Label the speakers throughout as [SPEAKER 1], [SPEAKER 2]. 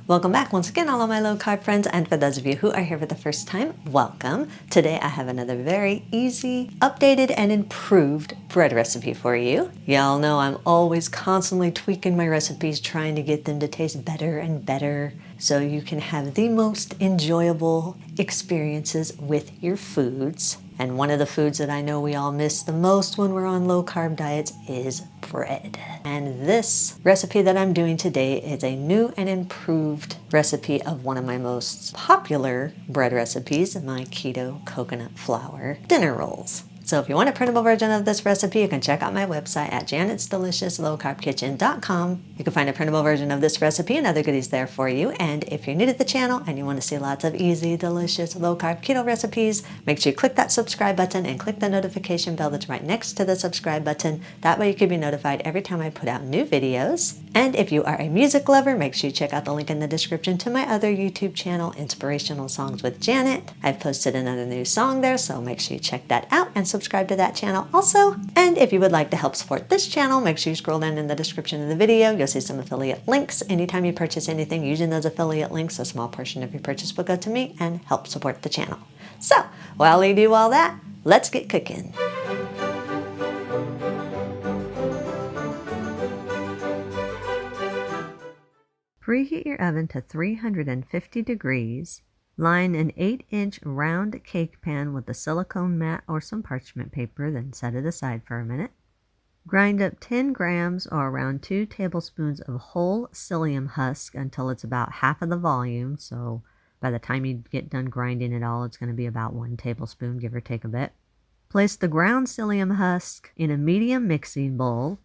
[SPEAKER 1] Welcome back once again, all of my low carb friends, and for those of you who are here for the first time, welcome. Today I have another very easy, updated, and improved bread recipe for you. Y'all know I'm always constantly tweaking my recipes, trying to get them to taste better and better so you can have the most enjoyable experiences with your foods. And one of the foods that I know we all miss the most when we're on low carb diets is bread. And this recipe that I'm doing today is a new and improved recipe of one of my most popular bread recipes, my keto coconut flour dinner rolls. So if you want a printable version of this recipe, you can check out my website at janet'sdeliciouslowcarbkitchen.com. You can find a printable version of this recipe and other goodies there for you. And if you're new to the channel and you want to see lots of easy, delicious, low-carb keto recipes, make sure you click that subscribe button and click the notification bell that's right next to the subscribe button. That way you can be notified every time I put out new videos. And if you are a music lover, make sure you check out the link in the description to my other YouTube channel, Inspirational Songs with Janet. I've posted another new song there, so make sure you check that out and subscribe to that channel also. And if you would like to help support this channel, make sure you scroll down in the description of the video. You'll see some affiliate links. Anytime you purchase anything using those affiliate links, a small portion of your purchase will go to me and help support the channel. So while we do all that, let's get cooking. Preheat your oven to 350 degrees. Line an 8-inch round cake pan with a silicone mat or some parchment paper, then set it aside for a minute. Grind up 10 grams or around 2 tablespoons of whole psyllium husk until it's about half of the volume. So by the time you get done grinding it all, it's going to be about 1 tablespoon, give or take a bit. Place the ground psyllium husk in a medium mixing bowl.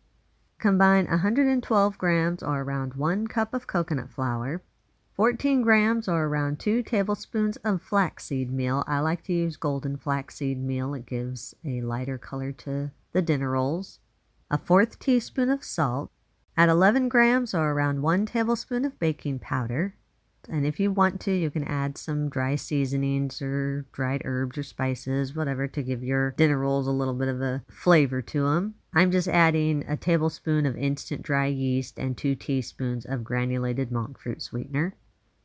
[SPEAKER 1] Combine 112 grams or around 1 cup of coconut flour, 14 grams or around 2 tablespoons of flaxseed meal. I like to use golden flaxseed meal. It gives a lighter color to the dinner rolls. A 1/4 teaspoon of salt. Add 11 grams or around 1 tablespoon of baking powder. And if you want to, you can add some dry seasonings or dried herbs or spices, whatever, to give your dinner rolls a little bit of a flavor to them. I'm just adding a tablespoon of instant dry yeast and 2 teaspoons of granulated monk fruit sweetener.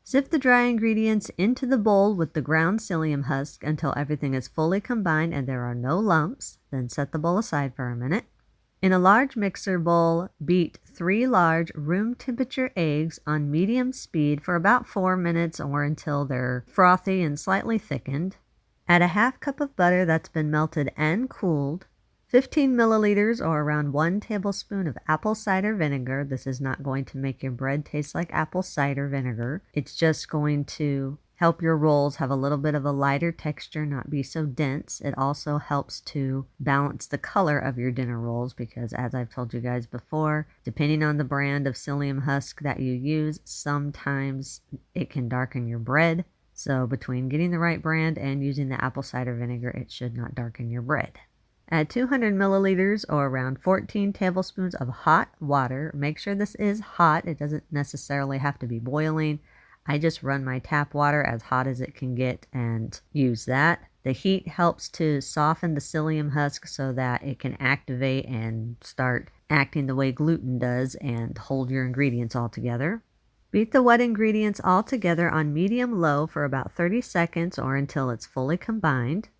[SPEAKER 1] Sift the dry ingredients into the bowl with the ground psyllium husk until everything is fully combined and there are no lumps. Then set the bowl aside for a minute. In a large mixer bowl, beat 3 large room temperature eggs on medium speed for about 4 minutes or until they're frothy and slightly thickened. Add a 1/2 cup of butter that's been melted and cooled. 15 milliliters or around 1 tablespoon of apple cider vinegar. This is not going to make your bread taste like apple cider vinegar. It's just going to help your rolls have a little bit of a lighter texture, not be so dense. It also helps to balance the color of your dinner rolls because, as I've told you guys before, depending on the brand of psyllium husk that you use, sometimes it can darken your bread. So between getting the right brand and using the apple cider vinegar, it should not darken your bread. Add 200 milliliters or around 14 tablespoons of hot water. Make sure this is hot. It doesn't necessarily have to be boiling. I just run my tap water as hot as it can get and use that. The heat helps to soften the psyllium husk so that it can activate and start acting the way gluten does and hold your ingredients all together. Beat the wet ingredients all together on medium-low for about 30 seconds or until it's fully combined.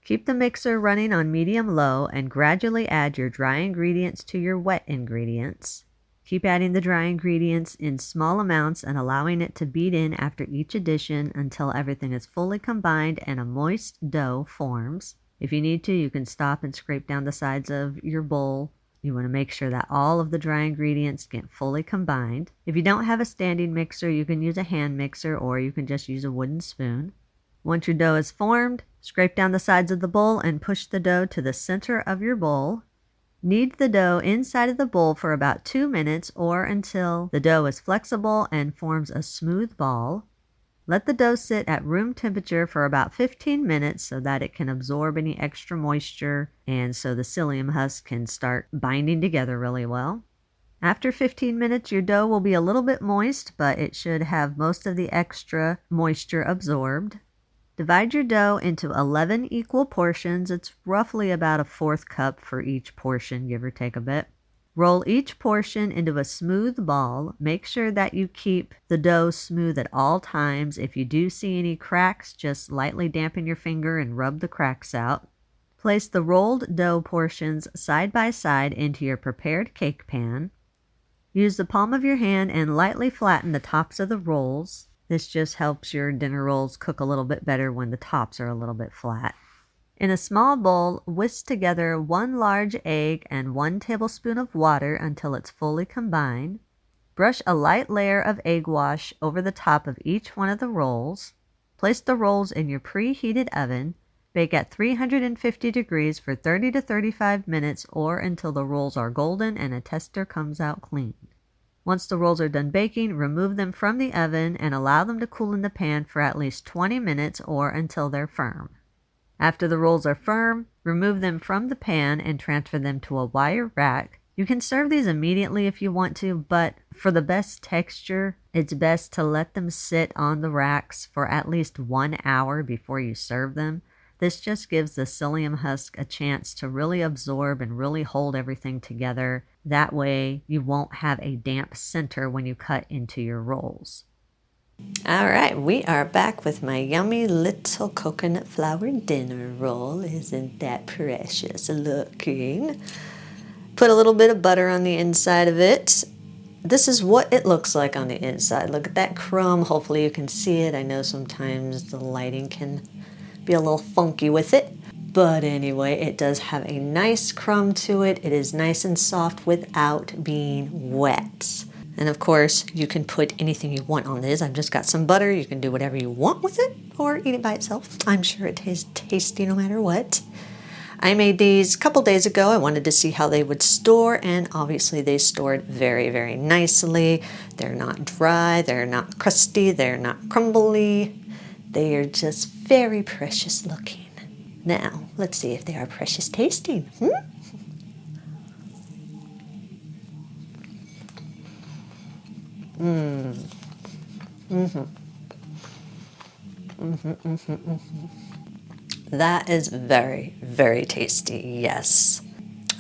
[SPEAKER 1] Keep the mixer running on medium-low and gradually add your dry ingredients to your wet ingredients. Keep adding the dry ingredients in small amounts and allowing it to beat in after each addition until everything is fully combined and a moist dough forms. If you need to, you can stop and scrape down the sides of your bowl. You want to make sure that all of the dry ingredients get fully combined. If you don't have a standing mixer, you can use a hand mixer or you can just use a wooden spoon. Once your dough is formed, scrape down the sides of the bowl and push the dough to the center of your bowl. Knead the dough inside of the bowl for about 2 minutes or until the dough is flexible and forms a smooth ball. Let the dough sit at room temperature for about 15 minutes so that it can absorb any extra moisture and so the psyllium husk can start binding together really well. After 15 minutes, your dough will be a little bit moist, but it should have most of the extra moisture absorbed. Divide your dough into 11 equal portions. It's roughly about a 1/4 cup for each portion, give or take a bit. Roll each portion into a smooth ball. Make sure that you keep the dough smooth at all times. If you do see any cracks, just lightly dampen your finger and rub the cracks out. Place the rolled dough portions side by side into your prepared cake pan. Use the palm of your hand and lightly flatten the tops of the rolls. This just helps your dinner rolls cook a little bit better when the tops are a little bit flat. In a small bowl, whisk together 1 large egg and 1 tablespoon of water until it's fully combined. Brush a light layer of egg wash over the top of each one of the rolls. Place the rolls in your preheated oven. Bake at 350 degrees for 30 to 35 minutes or until the rolls are golden and a tester comes out clean. Once the rolls are done baking, remove them from the oven and allow them to cool in the pan for at least 20 minutes or until they're firm. After the rolls are firm, remove them from the pan and transfer them to a wire rack. You can serve these immediately if you want to, but for the best texture, it's best to let them sit on the racks for at least 1 hour before you serve them. This just gives the psyllium husk a chance to really absorb and really hold everything together. That way, you won't have a damp center when you cut into your rolls. All right, we are back with my yummy little coconut flour dinner roll. Isn't that precious looking? Put a little bit of butter on the inside of it. This is what it looks like on the inside. Look at that crumb. Hopefully you can see it. I know sometimes the lighting can be a little funky with it. But anyway, it does have a nice crumb to it. It is nice and soft without being wet. And of course, you can put anything you want on this. I've just got some butter. You can do whatever you want with it or eat it by itself. I'm sure it tastes tasty no matter what. I made these a couple days ago. I wanted to see how they would store, and obviously they stored very, very nicely. They're not dry, they're not crusty, they're not crumbly. They are just very precious looking. Now, let's see if they are precious tasting. That is very, very tasty, yes.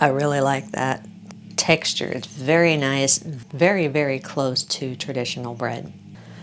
[SPEAKER 1] I really like that texture. It's very nice, very, very close to traditional bread.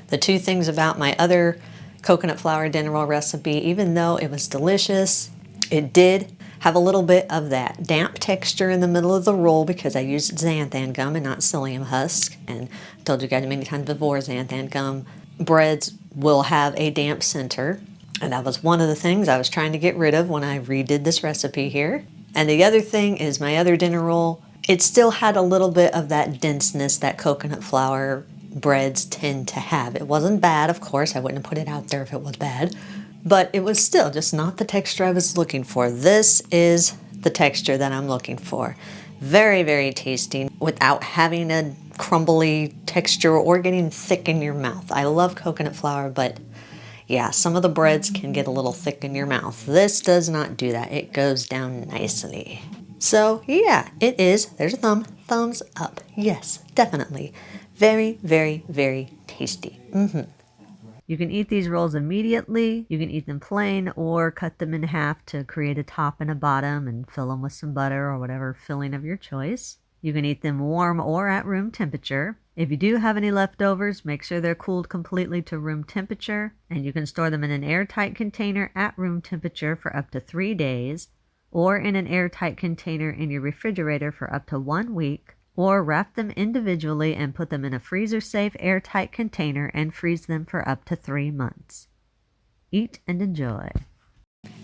[SPEAKER 1] The two things about my other coconut flour dinner roll recipe, even though it was delicious, it did have a little bit of that damp texture in the middle of the roll because I used xanthan gum and not psyllium husk. And I told you guys many times before, xanthan gum breads will have a damp center. And that was one of the things I was trying to get rid of when I redid this recipe here. And the other thing is my other dinner roll, it still had a little bit of that denseness that coconut flour breads tend to have. It wasn't bad, of course. I wouldn't have put it out there if it was bad. But it was still just not the texture I was looking for. This is the texture that I'm looking for. Very, very tasty without having a crumbly texture or getting thick in your mouth. I love coconut flour, but yeah, some of the breads can get a little thick in your mouth. This does not do that. It goes down nicely. So yeah, it is. There's a thumbs up. Yes, definitely. Very, very, very tasty. You can eat these rolls immediately. You can eat them plain or cut them in half to create a top and a bottom and fill them with some butter or whatever filling of your choice. You can eat them warm or at room temperature. If you do have any leftovers, make sure they're cooled completely to room temperature, and you can store them in an airtight container at room temperature for up to 3 days, or in an airtight container in your refrigerator for up to 1 week, or wrap them individually and put them in a freezer-safe airtight container and freeze them for up to 3 months. Eat and enjoy.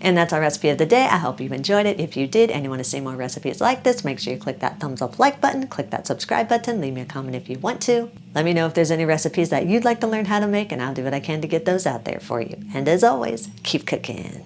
[SPEAKER 1] And that's our recipe of the day. I hope you enjoyed it. If you did and you want to see more recipes like this, make sure you click that thumbs up like button, click that subscribe button, leave me a comment if you want to. Let me know if there's any recipes that you'd like to learn how to make, and I'll do what I can to get those out there for you. And as always, keep cooking.